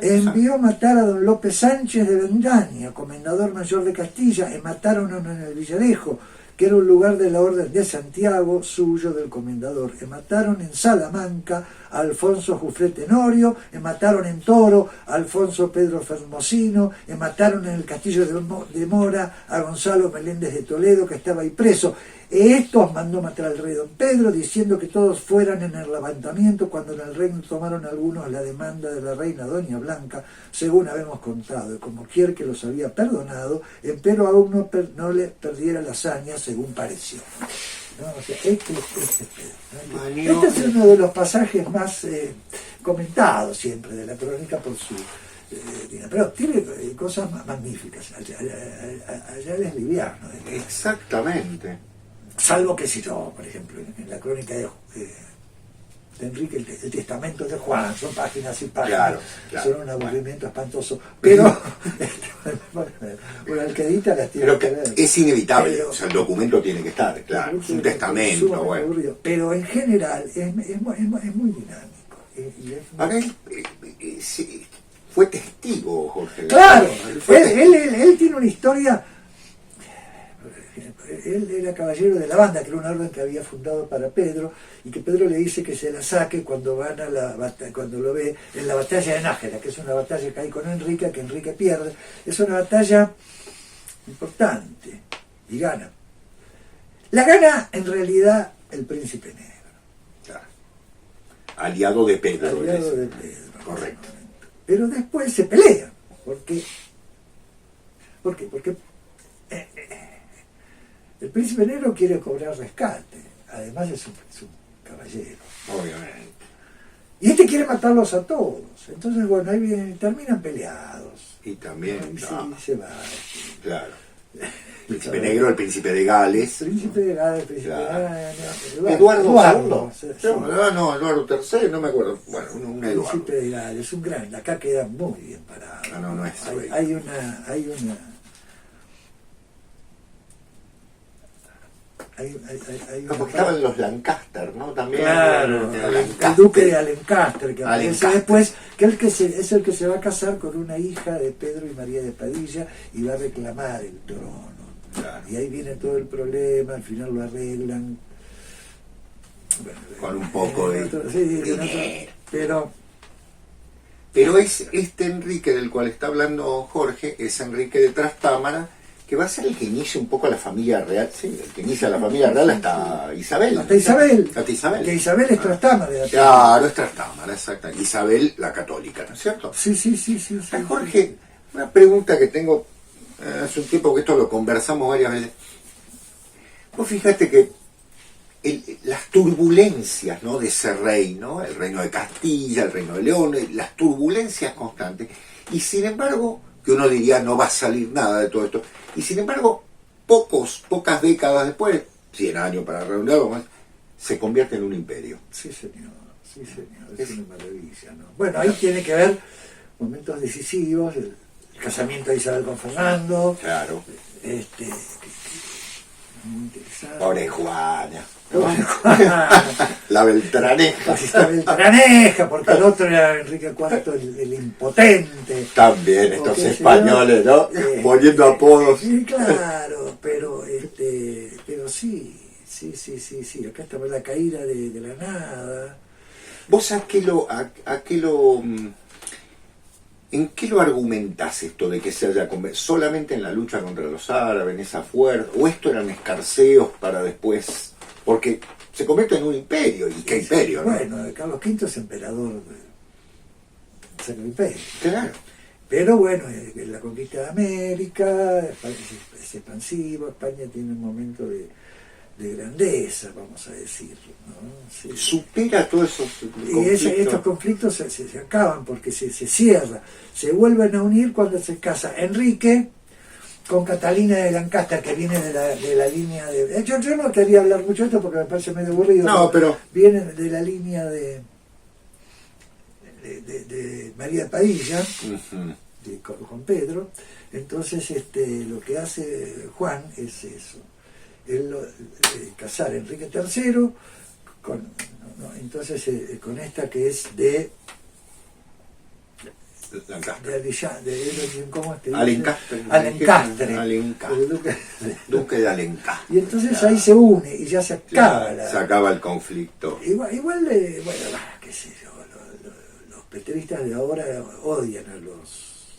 Envió a matar a don López Sánchez de Bendaña, comendador mayor de Castilla, y mataron en el Villarejo, que era un lugar de la orden de Santiago, suyo del comendador. Y mataron en Salamanca a Alfonso Jufré Tenorio, y mataron en Toro a Alfonso Pedro Fermosino, y mataron en el castillo de Mora a Gonzalo Meléndez de Toledo, que estaba ahí preso. Estos mandó matar al rey don Pedro, diciendo que todos fueran en el levantamiento, cuando en el reino tomaron algunos la demanda de la reina Doña Blanca, según habemos contado, y como quier que los había perdonado, empero aún no le perdiera la hazaña, según pareció. ¿No? O sea, este es uno de los pasajes más comentados siempre de la crónica por su... pero tiene cosas magníficas. Allá es liviano. Exactamente. Salvo que si yo, por ejemplo, en la crónica de Enrique, el testamento de Juan, son páginas y páginas, claro, son un aburrimiento espantoso, pero bueno, el que edita las tiene que ver. Es inevitable, pero, o sea, el documento tiene que estar, claro, es un testamento, bueno. Aburrido, pero en general es muy dinámico. A ver, fue testigo, Jorge. Claro, él tiene una historia. Él era caballero de la banda, que era una orden que había fundado para Pedro, y que Pedro le dice que se la saque cuando van a cuando lo ve en la batalla de Nájera, que es una batalla que hay con Enrique, que Enrique pierde. Es una batalla importante y gana. La gana en realidad el príncipe negro. Claro. Aliado de Pedro. Aliado de Pedro. Correcto. Pero después se pelean. ¿Por qué? Porque el príncipe negro quiere cobrar rescate, además es un caballero. Obviamente. Y este quiere matarlos a todos. Entonces, bueno, ahí terminan peleados. Y también... se va. Claro. El príncipe negro, el príncipe de Gales. El príncipe de Gales, el príncipe de Gales. Eduardo II. No, Eduardo III, no me acuerdo. Bueno, un Eduardo. El príncipe de Gales, un grande. Acá queda muy bien parado. No es. Hay una porque estaban los Lancaster, ¿no? También. Claro, el duque de Alencaster, que aparece después, que es el que se va a casar con una hija de Pedro y María de Padilla y va a reclamar el trono. Claro. Y ahí viene todo el problema, al final lo arreglan. Bueno, con un poco de dinero. Pero es este Enrique del cual está hablando Jorge, es Enrique de Trastámara, que va a ser el que inicia un poco a la familia real, sí, el que inicia a la familia real hasta Isabel. Hasta Isabel. Que Isabel es Trastámara. Claro, es Trastámara, exacto. Isabel la católica, ¿no es cierto? Sí. Jorge, una pregunta que tengo hace un tiempo, que esto lo conversamos varias veces. Vos fíjate que las turbulencias, ¿no?, de ese reino, el reino de Castilla, el reino de León, las turbulencias constantes, y sin embargo, que uno diría no va a salir nada de todo esto, y sin embargo, pocas décadas después, 100 años para redondearlo más, se convierte en un imperio. Sí, señor, es una maravilla, ¿no? Bueno, ahí tiene que ver momentos decisivos, el casamiento de Isabel con Fernando, Claro. Muy interesante. Pobre Juana. Pobre Juana. La Beltraneja. La Beltraneja, porque el otro era Enrique IV, el impotente. También estos españoles, ¿no? Poniendo apodos. Sí, claro, pero sí, acá está la caída de la nada. ¿Vos en qué lo argumentás esto de que se haya convertido? ¿Solamente en la lucha contra los árabes, en esa fuerza? ¿O esto eran escarceos para después? Porque se convierte en un imperio, ¿y qué imperio, no? Bueno, Carlos V es emperador del Sacro Imperio. Claro. Pero bueno, la conquista de América, España es expansivo, España tiene un momento de grandeza, vamos a decir, ¿no? Sí. Supera todos esos conflictos. Y estos conflictos se acaban porque se cierra, se vuelven a unir cuando se casa Enrique con Catalina de Lancaster, que viene de la línea de... Yo no quería hablar mucho de esto porque me parece medio aburrido. No, pero... Viene de la línea de María de Padilla, con Pedro. Entonces lo que hace Juan es eso. Él casar a Enrique III entonces con esta que es de ¿cómo te dice? Alencastre. Duque de Alencastre. Y entonces ahí se une y ya se acaba. Se acaba el conflicto. Igual bueno, qué sé yo, los petristas de ahora odian a los...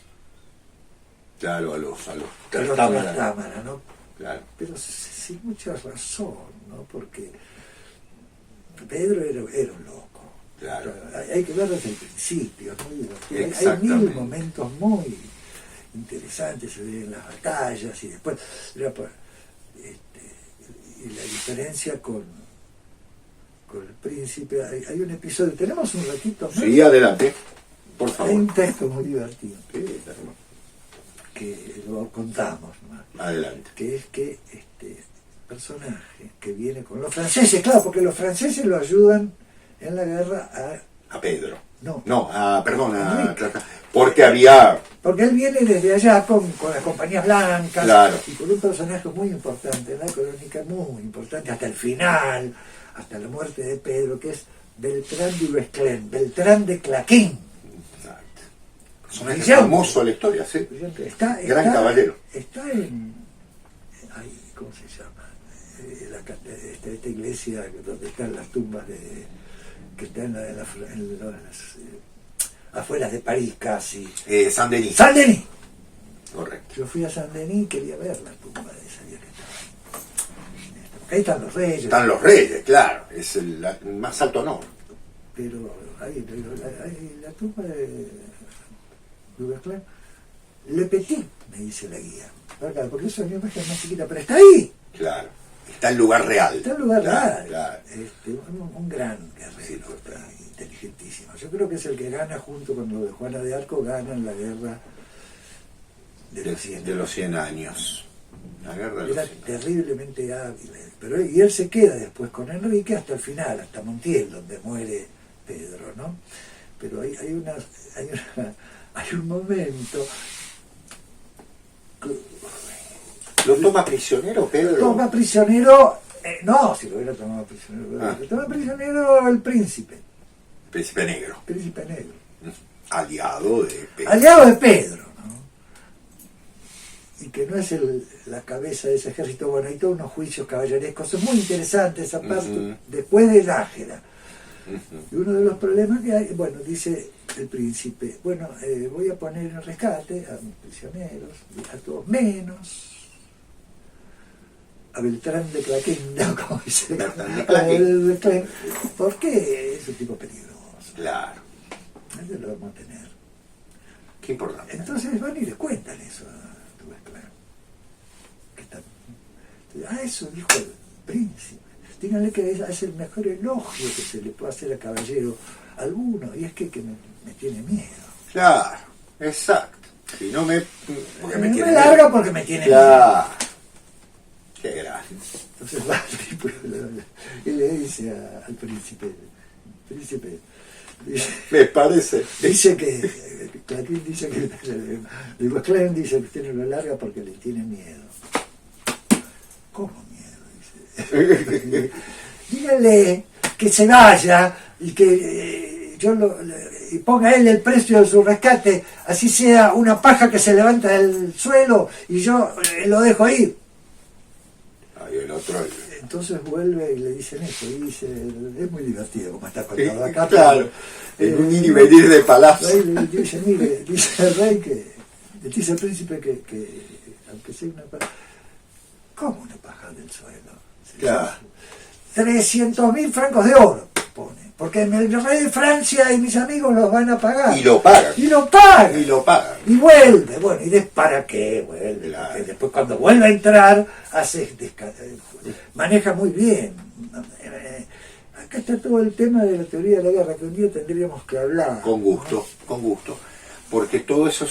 Claro, a los Trastámara, ¿no? Claro. Pero sin mucha razón, ¿no? Porque Pedro era un loco. Claro. Hay que verlo desde el principio, es muy divertido. Hay mil momentos muy interesantes, se ven en las batallas y después y la diferencia con el príncipe. Hay un episodio, tenemos un ratito más. Sí, adelante, por favor. Hay un texto muy divertido que lo contamos más. Adelante. Que es que personaje que viene con los franceses, claro, porque los franceses lo ayudan en la guerra a Pedro. No, perdón, porque él viene desde allá con las compañías blancas, claro, y con un personaje muy importante en la crónica, muy importante hasta el final, hasta la muerte de Pedro, que es Beltrán de Uesclén, Beltrán de Claquín. Es famoso la historia, sí. Gran caballero. Está en... ¿cómo se llama? Esta iglesia donde están las tumbas que están en las afueras de París casi. Saint-Denis. ¡Saint-Denis! Correcto. Yo fui a Saint-Denis y quería ver la tumba de esa día que estaba ahí. Ahí están los reyes. Están los reyes, claro. Es el más alto honor. Pero ahí la tumba de Uberclán, Le Petit, me dice la guía. Porque eso es una imagen más chiquita, pero está ahí. Claro. Está en lugar real. Está en lugar real. Claro. Un gran guerrero, inteligentísimo. Yo creo que es el que gana junto con lo de Juana de Arco, ganan la guerra de los 100 años. La guerra de los 100 años. Era terriblemente hábil. Y él se queda después con Enrique hasta el final, hasta Montiel, donde muere Pedro, ¿no? Pero hay un momento... ¿Lo toma prisionero, Pedro? Toma prisionero... no, si lo hubiera tomado prisionero. Lo toma prisionero el príncipe. Príncipe negro. Príncipe negro. Aliado de Pedro. Aliado de Pedro, ¿no? Y que no es la cabeza de ese ejército. Bueno, hay todos unos juicios caballerescos. Es muy interesante esa parte, después del Ágera. Y uno de los problemas que hay, bueno, dice el príncipe, bueno, voy a poner en rescate a mis prisioneros, a todos menos a Beltrán de Claquín, ¿no? Como dice. Beltrán de Claquín. ¿Por qué? Es un tipo peligroso. Claro. Eso lo vamos a tener. Qué importante. Entonces van y le cuentan eso a tu Beltrán. Eso dijo el príncipe. díganle que es el mejor elogio que se le puede hacer a caballero alguno, y es que me tiene miedo. Claro, exacto. Si no me... Porque me larga porque me tiene miedo. Claro. Qué grande. Entonces va el tipo y le dice al príncipe, Me parece. dice que Clarín dice que digo, Klein dice que usted no lo larga porque le tiene miedo. ¿Cómo miedo? Dice. Dígale que se vaya y que y ponga él el precio de su rescate, así sea una paja que se levanta del suelo y yo lo dejo ahí. Ay, el otro... Entonces vuelve y le dicen eso, y dice, es muy divertido como está contado acá. Claro, en un ir y venir de palacio. Le dice, mire, dice el rey le dice al príncipe que aunque sea una paja, ¿cómo una paja del suelo? Claro. 300.000 francos de oro, pone, porque el rey de Francia y mis amigos los van a pagar. Y lo pagan. Y lo pagan. Y lo pagan. Y vuelve, bueno, ¿y para qué vuelve? Claro. Porque después cuando vuelve a entrar, maneja muy bien. Acá está todo el tema de la teoría de la guerra, que un día tendríamos que hablar. Con gusto, con gusto. Porque todo eso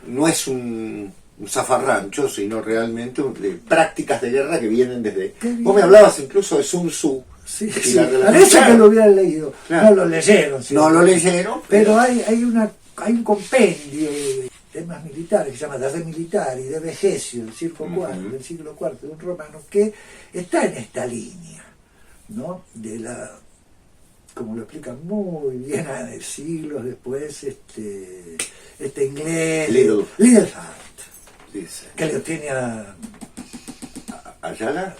no es un zafarrancho, sino realmente de prácticas de guerra que vienen desde... Vos me hablabas incluso de Sun Tzu. Sí, y sí. la relación. Parece Claro. que lo hubieran leído. Claro. No lo leyeron. ¿sí? No lo leyeron, Pero hay un compendio de temas militares que se llama De Re Militari, de Vegesio, del siglo IV, del siglo IV, de un romano, que está en esta línea, ¿no? De la, como lo explica muy bien siglos después, este inglés, Liddellhart, dice. que lo tiene ¿Ayala?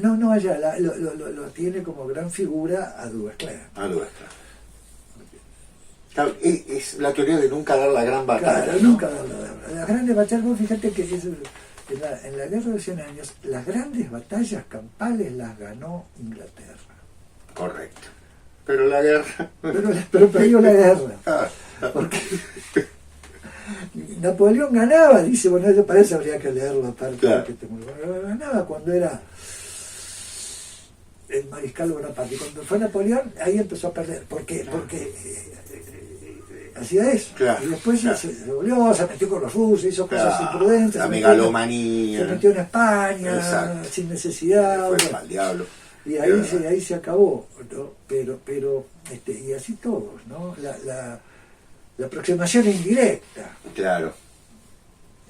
No, allá lo tiene como gran figura a Duescler. Ah, lo está. Claro, es la teoría de nunca dar la gran batalla. Claro, ¿no? nunca las grandes batallas, vos fíjate que en la guerra de 100 años, las grandes batallas campales las ganó Inglaterra. Correcto. Pero la guerra... Pero perdió la guerra. Ah, Porque Napoleón ganaba, dice, bueno, eso para eso habría que leerlo aparte. Claro. Ganaba cuando era el mariscal Bonaparte. Cuando fue Napoleón, ahí empezó a perder. ¿Por qué? Porque hacía eso. Claro, Y después claro. se volvió, se metió con los rusos, hizo cosas imprudentes. La se megalomanía. metió en España, Exacto. sin necesidad. Fue Bueno, al diablo. y ahí se acabó, ¿no? Pero y así todos, ¿no? La aproximación indirecta, Claro.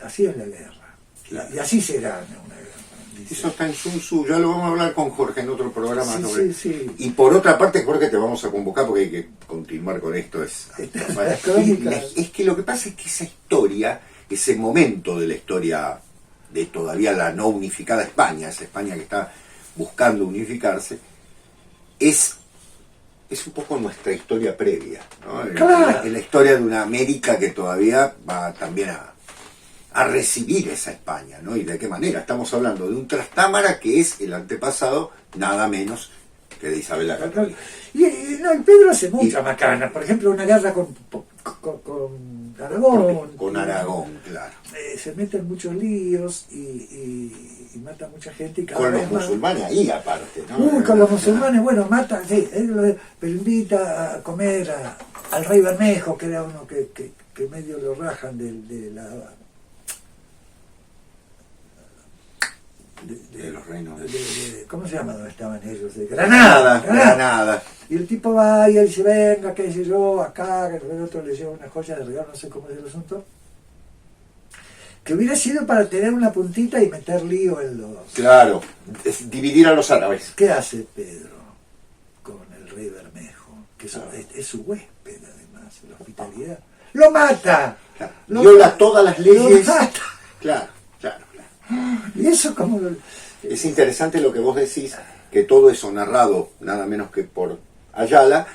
así es la guerra. Claro. Y así se gana una guerra. dice. Eso está en Sun Tzu, ya lo vamos a hablar con Jorge en otro programa sobre... Sí. Y por otra parte, Jorge, te vamos a convocar porque hay que continuar con esto. Las crónicas. Es que lo que pasa es que esa historia, ese momento de la historia de todavía la no unificada España, esa España que está buscando unificarse, es un poco nuestra historia previa, ¿no? Claro. En la historia de una América que todavía va también a recibir esa España, ¿no? Y de qué manera. Estamos hablando de un Trastámara que es el antepasado, nada menos que de Isabel la Católica. Y Pedro hace muchas macanas, por ejemplo, una guerra con Aragón. Con Aragón, claro. Se meten muchos líos y mata mucha gente. Y cada Con vez los más. musulmanes ahí aparte, ¿no? Con los musulmanes, bueno, matan, sí, pero invita a comer al rey Bermejo, que era uno que medio lo rajan de los reinos. ¿Cómo se llama donde estaban ellos? De Granada. Granada. Y el tipo va y él dice, venga, qué sé yo, acá, que el otro le lleva una joya de regalo, no sé cómo es el asunto. Que hubiera sido para tener una puntita y meter lío en los... Claro, es dividir a los árabes. ¿Qué hace Pedro con el rey Bermejo? Que es su huésped, además, la hospitalidad. ¡Lo mata! Claro. Viola todas las leyes. ¡Lo mata! Claro. Y eso como... Es interesante lo que vos decís, que todo eso narrado, nada menos que por Ayala,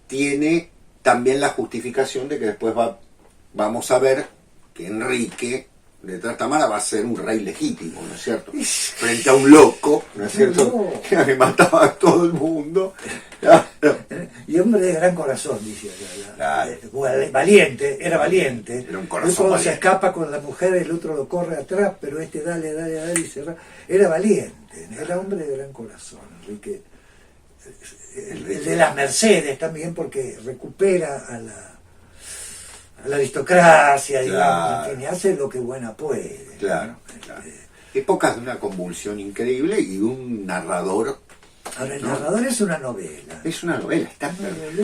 tiene también la justificación de que después vamos a ver que Enrique de Tamara va a ser un rey legítimo, ¿no es cierto? Frente a un loco, ¿no es cierto? Que mataba a todo el mundo. Claro. Y hombre de gran corazón, dice. Claro. Valiente, era valiente. Era un corazón Uno valiente. se escapa con la mujer, el otro lo corre atrás, pero este dale y se va. Era valiente, era hombre de gran corazón, Enrique. El de las Mercedes también, porque recupera a la aristocracia, digamos, en fin, hace lo que buena puede. Claro, claro. Épocas de una convulsión increíble y de un narrador. Ahora, el narrador es una novela. Es una novela, está.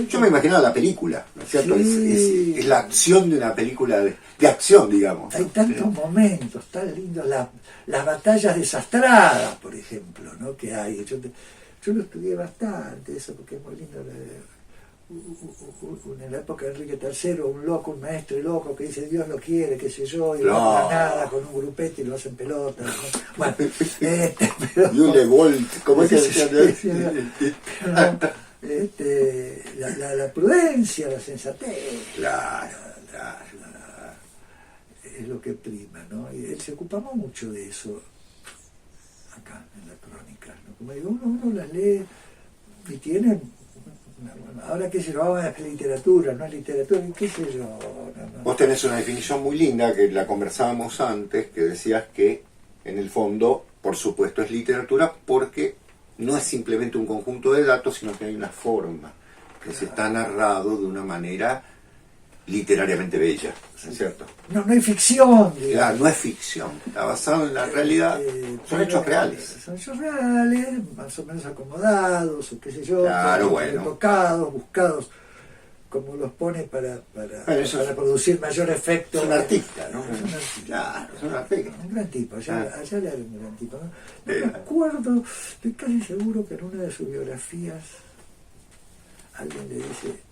Yo me imaginaba la película, ¿no es cierto? Sí. Es la acción de una película de acción, digamos. Hay tantos momentos tan lindos, las batallas desastradas, por ejemplo, ¿no? Que hay. Yo lo estudié bastante, eso, porque es muy lindo. En la época de Enrique III, un loco, un maestre loco que dice Dios lo quiere, qué sé yo, y no. va a nada con un grupete y lo hacen pelota, ¿no? Bueno, pero, y un Le Volt, ¿cómo es que decía? La prudencia, la sensatez, claro. Es lo que prima, ¿no? Y él se ocupaba mucho de eso acá en la crónica, ¿no? Como digo, uno las lee y tiene. Ahora qué sé yo, es literatura, no es literatura, qué sé yo. No. Vos tenés una definición muy linda que la conversábamos antes, que decías que en el fondo, por supuesto, es literatura porque no es simplemente un conjunto de datos, sino que hay una forma que se está narrado de una manera literariamente bella, ¿no es cierto? No hay ficción, digamos. Claro, no es ficción, está basado en la realidad, son hechos reales. Son hechos reales, más o menos acomodados, o qué sé yo, claro, tocados, buscados, como los pone para producir mayor efecto. Es un artista, ¿no? Es un artista. Claro, es un artista. Un gran tipo, allá le haré un gran tipo. No me acuerdo, estoy casi seguro que en una de sus biografías alguien le dice...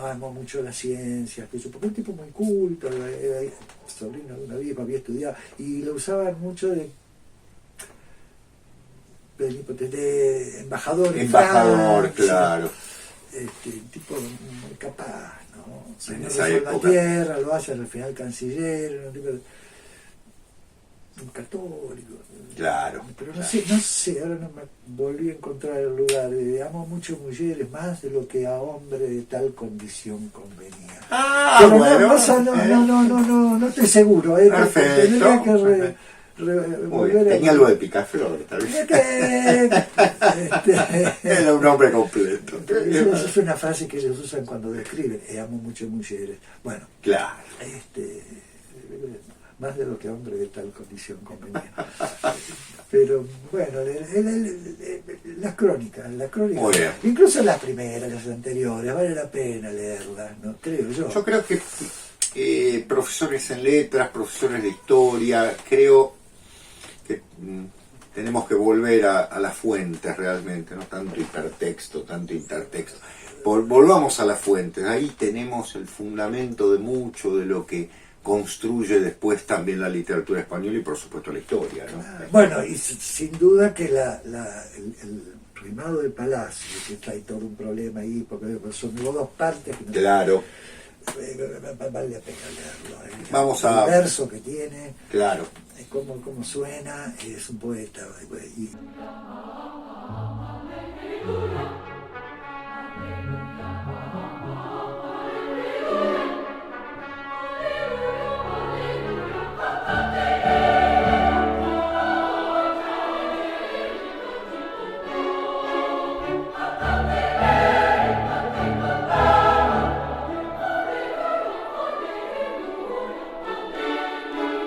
amo mucho las ciencias, porque es un tipo muy culto, era sobrino de una vieja, había estudiado, y lo usaban mucho de embajador en Francia, claro. Tipo muy capaz, ¿no? En No esa la época. tierra, lo hace al final canciller, un católico. Claro. Pero no sé, ahora no me volví a encontrar el lugar. Amo mucho mujeres, más de lo que a hombre de tal condición convenía. Pero bueno. no estoy seguro. Perfecto. Tendría que volver a... Tenía algo de picaflor, tal vez. Era un hombre completo. Esa es una frase que ellos usan cuando describen. Amo mucho mujeres. Bueno, claro. Más de lo que hombre de tal condición convenía. Pero bueno, las crónicas, incluso las primeras, las anteriores, vale la pena leerlas, ¿no? Creo yo. Yo creo que profesores en letras, profesores de historia, creo que tenemos que volver a las fuentes realmente, no tanto hipertexto, tanto intertexto. Volvamos a las fuentes, ahí tenemos el fundamento de mucho de lo que construye después también la literatura española y por supuesto la historia, ¿no? Bueno, y sin duda que el rimado del Palacio, que trae todo un problema ahí, porque son dos partes. Claro. Vale la pena leerlo. Vamos el verso que tiene, claro, cómo suena, es un poeta.